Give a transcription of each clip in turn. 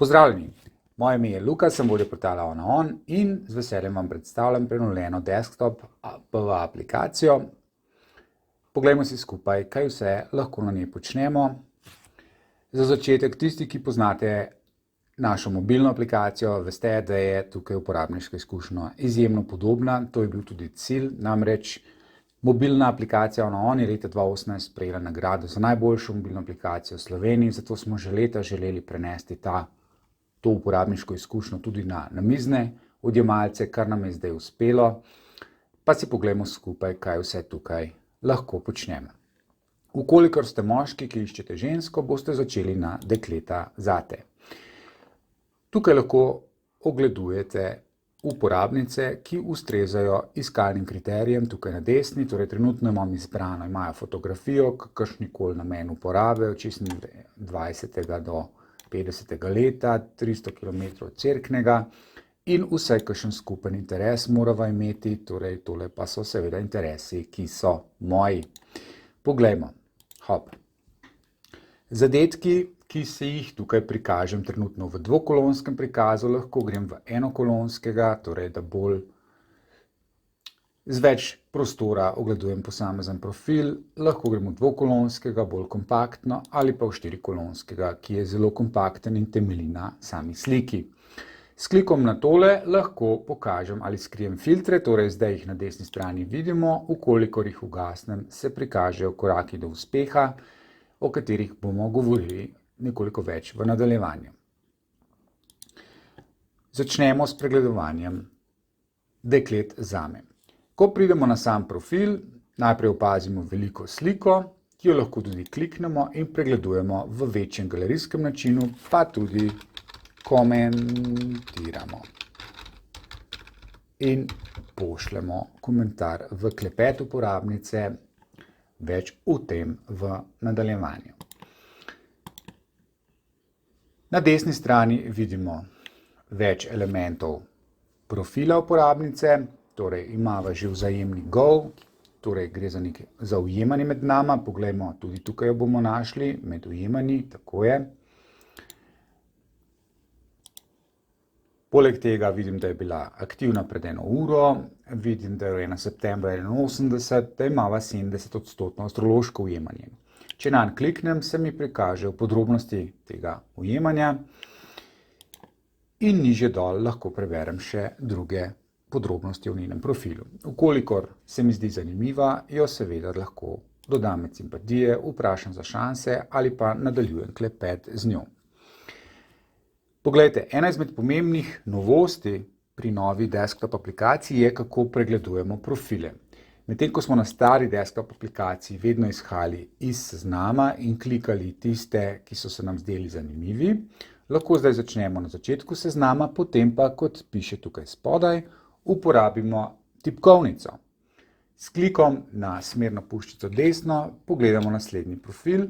Pozdravljeni, moje ime je Luka, sem vodja portala OnaOn in z veseljem vam predstavljam prenovljeno desktop aplikacijo. Poglejmo si skupaj, kaj vse lahko na njej počnemo. Za začetek, tisti, ki poznate našo mobilno aplikacijo, veste, da je tukaj uporabniška izkušnja izjemno podobna. To je bil tudi cilj, namreč mobilna aplikacija OnaOn je leta 2018 prejela nagrado za najboljšo mobilno aplikacijo v Sloveniji, zato smo že leta želeli prenesti to uporabniško izkušnjo tudi na namizne odjemalce, kar nam je zdaj uspelo. Pa si poglejmo skupaj, kaj vse tukaj lahko počnemo. Ukolikor ste moški, ki iščete žensko, boste začeli na dekleta zate. Tukaj lahko ogledujete uporabnice, ki ustrezajo iskalnim kriterijem tukaj na desni, torej trenutno imam izbrano, imajo fotografijo, kakršnikoli namen uporabe, od 26. do 50. leta, 300 km Cerknega in vsaj kakšen skupen interes morava imeti, torej tole pa so seveda interesi, ki so moji. Poglejmo, hop. Zadetki, ki se jih tukaj prikažem trenutno v dvokolonskem prikazu, lahko grem v enokolonskega, torej da bolj z več prostora ogledujem posamezen profil, lahko grem v dvokolonskega, bolj kompaktno, ali pa v štirikolonskega, ki je zelo kompakten in temelji na sami sliki. S klikom na tole lahko pokažem ali skrijem filtre, torej zdaj jih na desni strani vidimo, ukolikor jih ugasnem, se prikažejo koraki do uspeha, o katerih bomo govorili nekoliko več v nadaljevanju. Začnemo s pregledovanjem deklet zame. Ko pridemo na sam profil, najprej opazimo veliko sliko, ki jo lahko tudi kliknemo in pregledujemo v večjem galerijskem načinu, pa tudi komentiramo in pošljemo komentar v klepet uporabnice, več o tem v nadaljevanju. Na desni strani vidimo več elementov profila uporabnice, torej imava že vzajemni gov, torej gre za ujemanje med nama, poglejmo, tudi tukaj jo bomo našli, med ujemanji, tako je. Poleg tega vidim, da je bila aktivna pred 1 uro, vidim, da je rojena septembra 81, da imava 70% astrološko ujemanje. Če nanj kliknem, se mi prikažejo podrobnosti tega ujemanja in nižje dol lahko preberem še druge podrobnosti o njenem profilu. Ukolikor se mi zdi zanimiva, jo seveda lahko dodam med simpatije, vprašam za šanse ali pa nadaljujem klepet z njo. Poglejte, ena izmed pomembnih novosti pri novi desktop aplikaciji je, kako pregledujemo profile. Medtem ko smo na stari desktop aplikaciji vedno izhajali iz seznama in klikali tiste, ki so se nam zdeli zanimivi, lahko zdaj začnemo na začetku seznama, potem pa, kot piše tukaj spodaj, uporabimo tipkovnico. S klikom na smerno puščico desno pogledamo naslednji profil.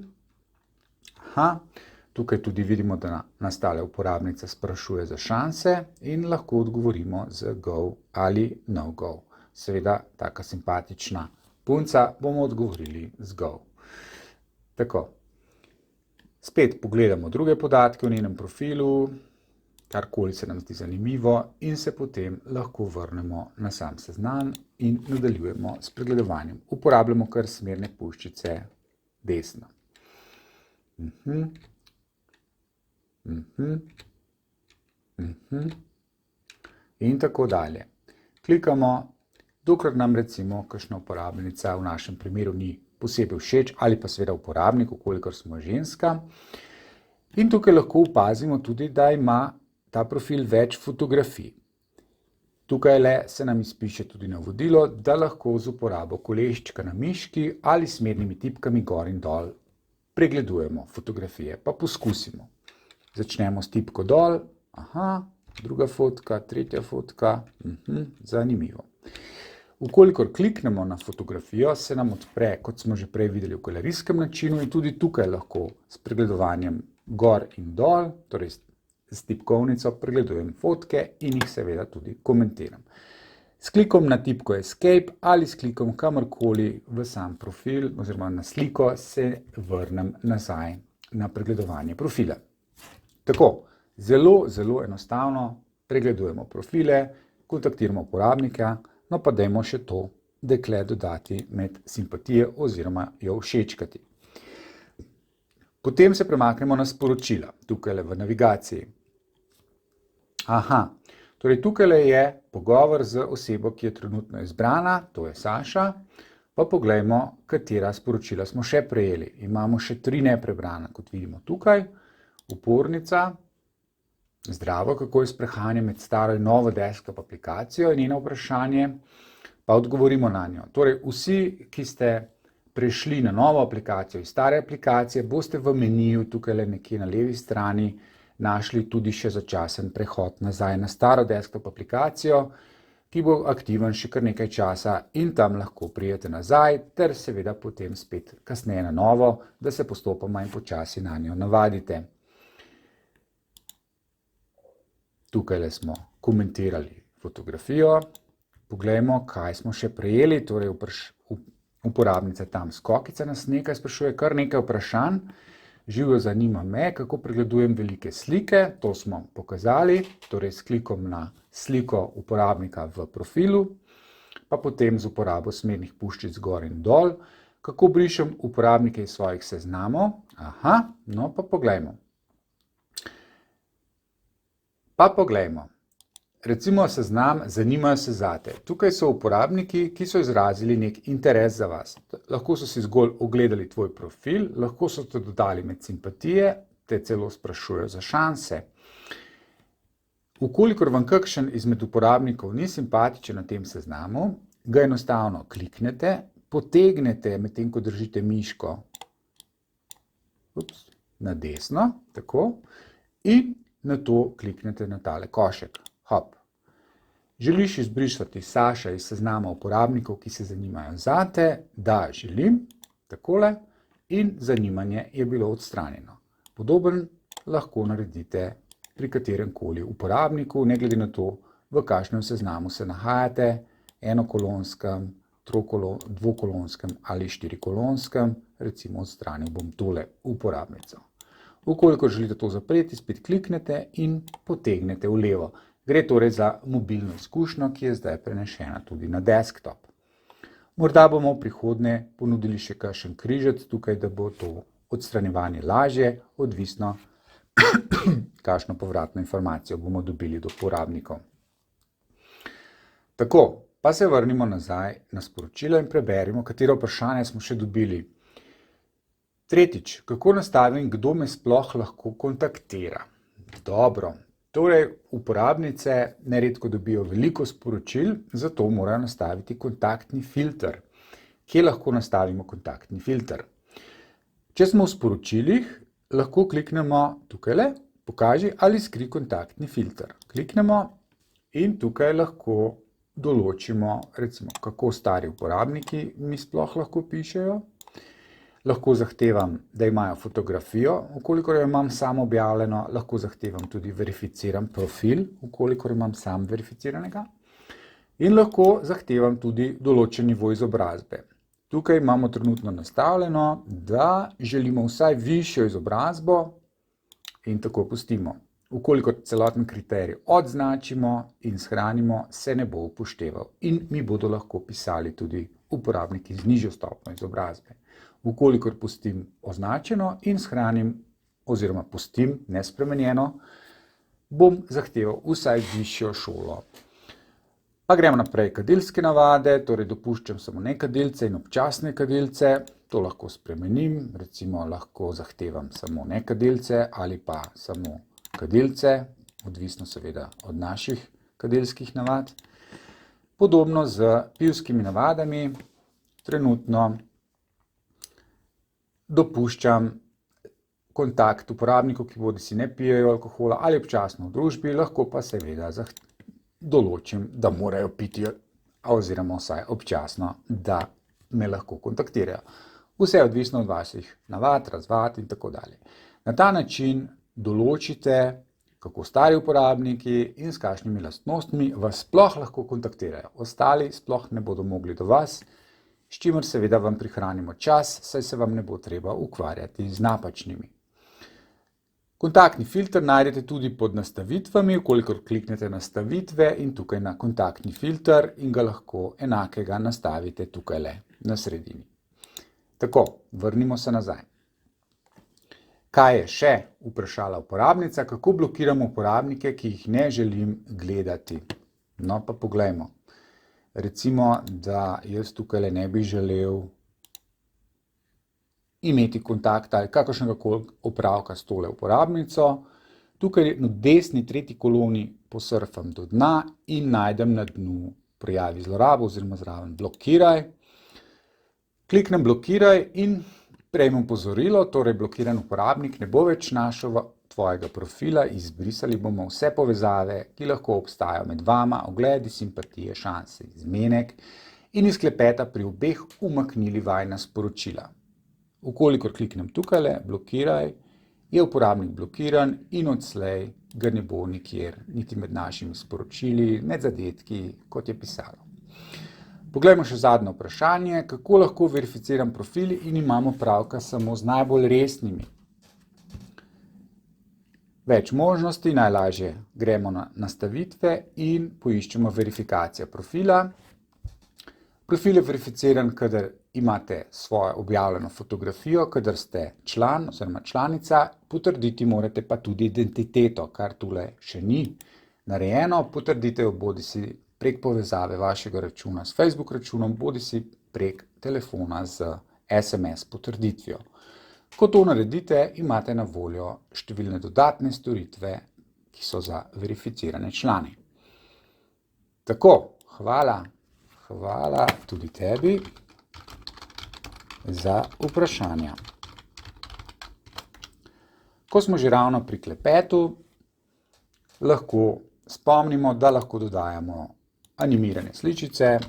Tukaj tudi vidimo, da nas tale uporabnica sprašuje za šanse in lahko odgovorimo z go ali no go. Seveda, taka simpatična punca, bomo odgovorili z go. Tako. Spet pogledamo druge podatke o njenem profilu, karkoli se nam zdi zanimivo in se potem lahko vrnemo na sam seznam in nadaljujemo s pregledovanjem. Uporabljamo kar smerne puščice desno. In tako dalje. Klikamo, dokler nam recimo kakšna uporabnica v našem primeru ni posebej všeč ali pa seveda uporabnik, ukolikor smo ženska. In tukaj lahko opazimo tudi, da ima ta profil več fotografij. Tukaj le se nam izpiše tudi navodilo, da lahko z uporabo koleščka na miški ali smernimi tipkami gor in dol pregledujemo fotografije, pa poskusimo. Začnemo s tipko dol, druga fotka, tretja fotka, zanimivo. Ukolikor kliknemo na fotografijo, se nam odpre, kot smo že prej videli, v galerijskem načinu in tudi tukaj lahko s pregledovanjem gor in dol, torej s tipkovnico pregledujem fotke in jih seveda tudi komentiram. S klikom na tipko Escape ali s klikom kamorkoli v sam profil oziroma na sliko se vrnem nazaj na pregledovanje profila. Tako, Zelo, zelo enostavno pregledujemo profile, kontaktiramo uporabnika, no pa dajmo še to dekle dodati med simpatije oziroma jo všečkati. Potem se premaknemo na sporočila, tukaj v navigaciji. Torej tukaj je pogovor z osebo, ki je trenutno izbrana, to je Saša, pa poglejmo, katera sporočila smo še prejeli. Imamo še 3 neprebrana, kot vidimo tukaj, upornica, zdravo, kako je s prehajanjem med staro in novo desktop aplikacijo in njeno vprašanje, pa odgovorimo na njo. Torej, vsi, ki ste prešli na novo aplikacijo iz stare aplikacije, boste v meniju tukaj nekje na levi strani našli tudi še začasen prehod nazaj na staro desktop aplikacijo, ki bo aktiven še kar nekaj časa in tam lahko prijete nazaj, ter seveda potem spet kasneje na novo, da se postopoma in počasi na njo navadite. Tukaj smo komentirali fotografijo, poglejmo, kaj smo še prejeli, torej uporabnica tam Skokica nas nekaj sprašuje, kar nekaj vprašanj. Živo zanima me, kako pregledujem velike slike, to smo pokazali, torej s klikom na sliko uporabnika v profilu, pa potem z uporabo smernih puščic gor in dol, kako brišem uporabnike iz svojih seznamov. No pa poglejmo. Recimo seznam Zanimajo se zate. Tukaj so uporabniki, ki so izrazili nek interes za vas. Lahko so si zgolj ogledali tvoj profil, lahko so te dodali med simpatije, te celo sprašujejo za šanse. Vkolikor vam kakšen izmed uporabnikov ni simpatičen na tem seznamu, ga enostavno kliknete, potegnete medtem, ko držite miško na desno, tako, in na to kliknete na tale košek. Želiš izbrisati Saša iz seznama uporabnikov, ki se zanimajo zate? Da, želim, takole, in zanimanje je bilo odstranjeno. Podoben lahko naredite pri kateremkoli uporabniku, ne glede na to, v kakšnem seznamu se nahajate, enokolonskem, dvokolonskem ali štirikolonskem, recimo odstranil bom tole uporabnico. Vkolikor želite to zapreti, spet kliknete in potegnete v levo. Gre torej za mobilno izkušnjo, ki je zdaj prenešena tudi na desktop. Morda bomo v prihodnje ponudili še kakšen križec tukaj, da bo to odstranjevanje lažje, odvisno, kakšno povratno informacijo bomo dobili do uporabnikov. Tako, pa se vrnimo nazaj na sporočilo in preberimo, katero vprašanje smo še dobili. Tretjič, kako nastavim, kdo me sploh lahko kontaktira? Dobro, torej uporabnice neredko dobijo veliko sporočil, zato morajo nastaviti kontaktni filter. Kje lahko nastavimo kontaktni filter? Če smo v sporočilih, lahko kliknemo tukajle, pokaži ali skri kontaktni filter. Kliknemo in tukaj lahko določimo, recimo, kako stari uporabniki mi sploh lahko pišejo. Lahko zahtevam, da imajo fotografijo, vkolikor jo imam sam objavljeno, lahko zahtevam tudi verificiran profil, vkolikor imam sam verificiranega. In lahko zahtevam tudi določen nivo izobrazbe. Tukaj imamo trenutno nastavljeno, da želimo vsaj višjo izobrazbo in tako pustimo. Vkolikor celoten kriterij odznačimo in shranimo, se ne bo upošteval in mi bodo lahko pisali tudi uporabniki z nižjo stopnjo izobrazbe. Vkolikor pustim označeno in shranim oziroma pustim nespremenjeno, bom zahteval vsaj višjo šolo. Pa gremo naprej, kadilske navade, torej dopuščam samo nekadilce in občasne kadilce, to lahko spremenim, recimo lahko zahtevam samo nekadilce ali pa samo kadilce, odvisno seveda od naših kadilskih navad. Podobno z pivskimi navadami, trenutno dopuščam kontakt uporabnikov, ki bodisi ne pijejo alkohola ali občasno v družbi, lahko pa seveda določim, da morajo piti oziroma vsaj občasno, da me lahko kontaktirajo. Vse je odvisno od vaših navad, razvad in tako dalje. Na ta način določite, kako stari uporabniki in s kakšnimi lastnostmi vas sploh lahko kontaktirajo. Ostali sploh ne bodo mogli do vas, s čimer seveda vam prihranimo čas, saj se vam ne bo treba ukvarjati z napačnimi. Kontaktni filter najdete tudi pod nastavitvami, ukolikor kliknete nastavitve in tukaj na kontaktni filter in ga lahko enakega nastavite tukaj na sredini. Tako, vrnimo se nazaj. Kaj je še vprašala uporabnica? Kako blokiramo uporabnike, ki jih ne želim gledati? No, pa poglejmo. Recimo, da jaz tukaj ne bi želel imeti kontakta ali kakršnega koli opravka s tole uporabnico. Tukaj na desni tretji koloni posurfam do dna in najdem na dnu prijavi zlorabo oziroma zraven blokiraj. Kliknem blokiraj in prejmem opozorilo, torej blokiran uporabnik ne bo več našel tvojega profila, izbrisali bomo vse povezave, ki lahko obstajajo med vama, ogledi, simpatije, šanse, izmenek in iz klepeta pri obeh umaknili vajna sporočila. Ukolikor kliknem tukaj, blokiraj, je uporabnik blokiran in odslej ga ne bo nikjer, niti med našimi sporočili, med zadetki, kot je pisalo. Poglejmo še zadnje vprašanje, kako lahko verificiram profili in imamo pravka samo z najbolj resnimi. Več možnosti, najlažje gremo na nastavitve in poiščemo verifikacijo profila. Profil je verificiran, kadar imate svojo objavljeno fotografijo, kadar ste član oziroma članica, potrditi morate pa tudi identiteto, kar tule še ni narejeno. Potrdite jo bodisi prek povezave vašega računa s Facebook računom, bodisi prek telefona z SMS potrditvijo. Ko to naredite, imate na voljo številne dodatne storitve, ki so za verificirane člane. Tako, hvala tudi tebi za vprašanja. Ko smo že ravno pri klepetu, lahko spomnimo, da lahko dodajamo animirane sličice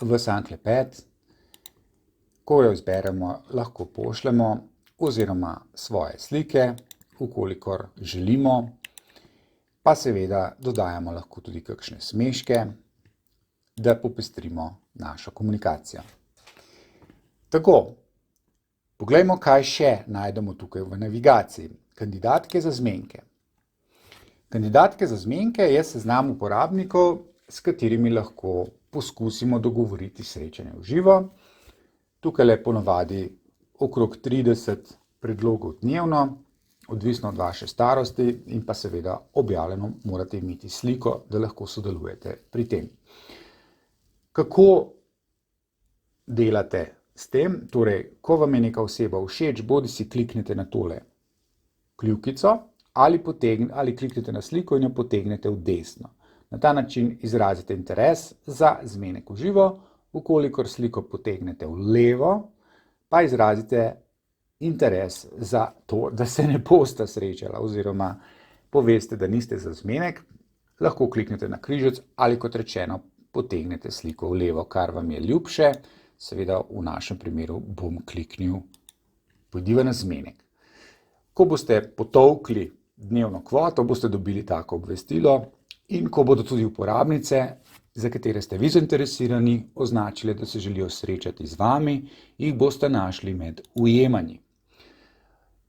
v sam klepet. Ko jo izberemo, lahko pošljemo oziroma svoje slike, ukolikor želimo, pa seveda dodajamo lahko tudi kakšne smeške, da popestrimo našo komunikacijo. Tako, poglejmo, kaj še najdemo tukaj v navigaciji. Kandidatke za zmenke. Kandidatke za zmenke je seznam uporabnikov, s katerimi lahko poskusimo dogovoriti srečanje v živo. Tukaj ponavadi okrog 30 predlogov dnevno, odvisno od vaše starosti in pa seveda objavljeno morate imeti sliko, da lahko sodelujete pri tem. Kako delate s tem? Torej, ko vam je neka oseba všeč, bodisi kliknete na tole kljukico ali kliknete na sliko in jo potegnete v desno. Na ta način izrazite interes za zmenek v živo, ukolikor sliko potegnete v levo, pa izrazite interes za to, da se ne boste srečala oziroma poveste, da niste za zmenek, lahko kliknete na križec ali kot rečeno potegnete sliko v levo, kar vam je ljubše. Seveda v našem primeru bom kliknil pojdiva na zmenek. Ko boste potolkli dnevno kvoto, boste dobili tako obvestilo in ko bodo tudi uporabnice, za katere ste vi zainteresirani, označile, da se želijo srečati z vami, jih boste našli med ujemanji.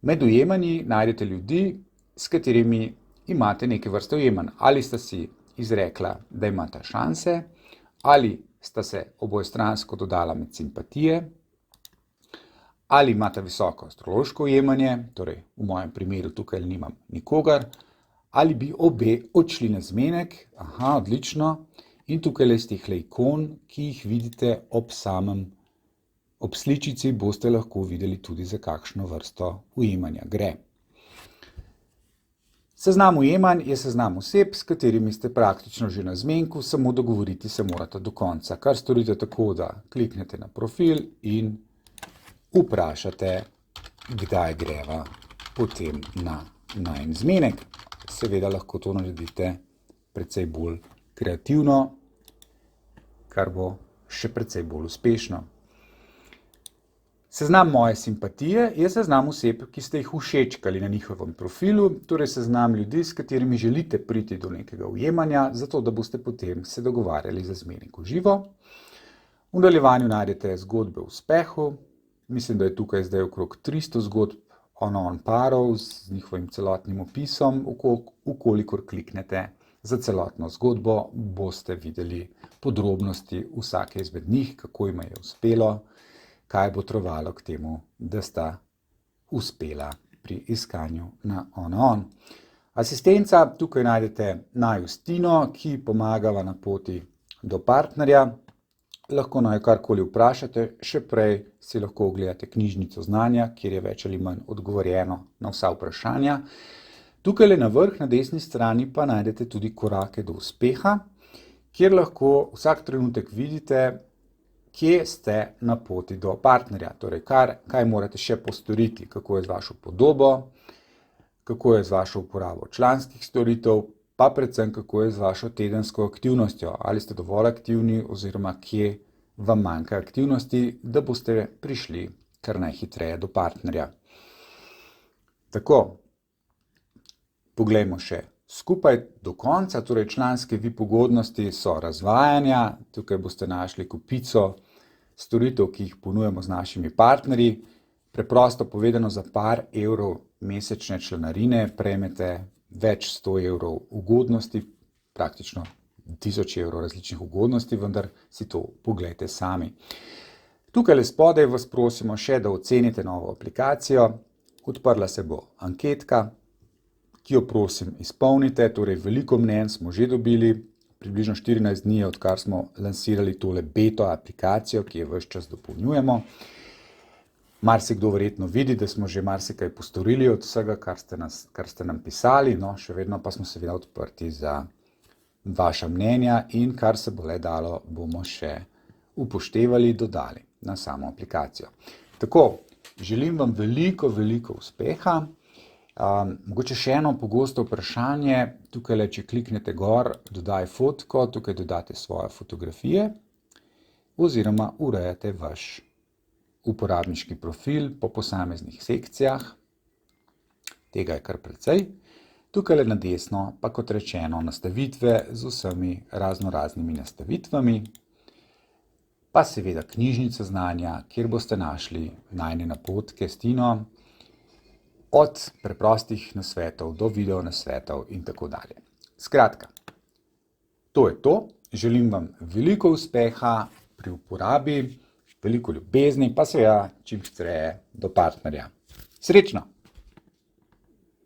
Med ujemanji najdete ljudi, s katerimi imate neke vrste ujemanj. Ali sta si izrekla, da imata šanse, ali sta se obojestransko dodala med simpatije, ali imata visoko astrološko ujemanje, torej v mojem primeru tukaj nimam nikogar, ali bi obe odšli na zmenek, odlično, in tukaj iz teh ikon, ki jih vidite ob sličici, boste lahko videli tudi za kakšno vrsto ujemanja gre. Seznam ujemanj je seznam oseb, s katerimi ste praktično že na zmenku, samo dogovoriti se morate do konca, kar storite tako, da kliknete na profil in vprašate, kdaj greva potem na najin zmenek. Seveda lahko to naredite precej bolj kreativno, kar bo še precej bolj uspešno. Seznam moje simpatije je seznam oseb, ki ste jih všečkali na njihovem profilu, torej seznam ljudi, s katerimi želite priti do nekega ujemanja, zato da boste potem se dogovarjali za zmenek v živo. V nadaljevanju najdete zgodbe o uspehu. Mislim, da je tukaj zdaj okrog 300 zgodb on parov z njihovim celotnim opisom. Ukolikor kliknete za celotno zgodbo, boste videli podrobnosti vsake izmed njih, kako jim je uspelo, kaj bo trovalo k temu, da sta uspela pri iskanju na on. Asistenca, tukaj najdete najustino, ki pomagava na poti do partnerja. Lahko naj karkoli vprašate, še prej si lahko ogledate knjižnico znanja, kjer je več ali manj odgovorjeno na vsa vprašanja. Tukaj na vrh, na desni strani pa najdete tudi korake do uspeha, kjer lahko vsak trenutek vidite, kje ste na poti do partnerja. Torej, kaj morate še postoriti, kako je z vašo podobo, kako je z vašo uporabo članskih storitev, pa predvsem kako je z vašo tedensko aktivnostjo. Ali ste dovolj aktivni oziroma kje vam manjka aktivnosti, da boste prišli kar najhitreje do partnerja. Tako, poglejmo še skupaj do konca. Torej, članske VIP ugodnosti so razvajanja. Tukaj boste našli kupico storitev, ki jih ponujamo z našimi partnerji. Preprosto povedano, za par evrov mesečne članarine prejmete več 100 evrov ugodnosti, praktično 1000 evrov različnih ugodnosti, vendar si to poglejte sami. Tukaj spodaj vas prosimo še, da ocenite novo aplikacijo. Odprla se bo anketka, ki jo prosim izpolnite. Torej, veliko mnenj smo že dobili, približno 14 dni, odkar smo lansirali tole beta aplikacijo, ki jo ves čas dopolnjujemo. Marsikdo verjetno vidi, da smo že marsikaj postorili od vsega, kar ste nam pisali, no, še vedno pa smo seveda odprti za vaša mnenja in kar se bo le dalo, bomo še upoštevali, dodali na samo aplikacijo. Tako, želim vam veliko uspeha. Mogoče še eno pogosto vprašanje, tukaj, če kliknete gor, dodaj fotko, tukaj dodate svoje fotografije oziroma urejate vaš uporabniški profil po posameznih sekcijah. Tega je kar precej. Tukaj na desno pa, kot rečeno, nastavitve z vsemi raznoraznimi nastavitvami, pa seveda knjižnica znanja, kjer boste našli najine napotke s Tino, od preprostih nasvetov do video nasvetov in tako dalje. Skratka, to je to. Želim vam veliko uspeha pri uporabi, veliko ljubezni, pa seveda čim hitreje do partnerja. Srečno!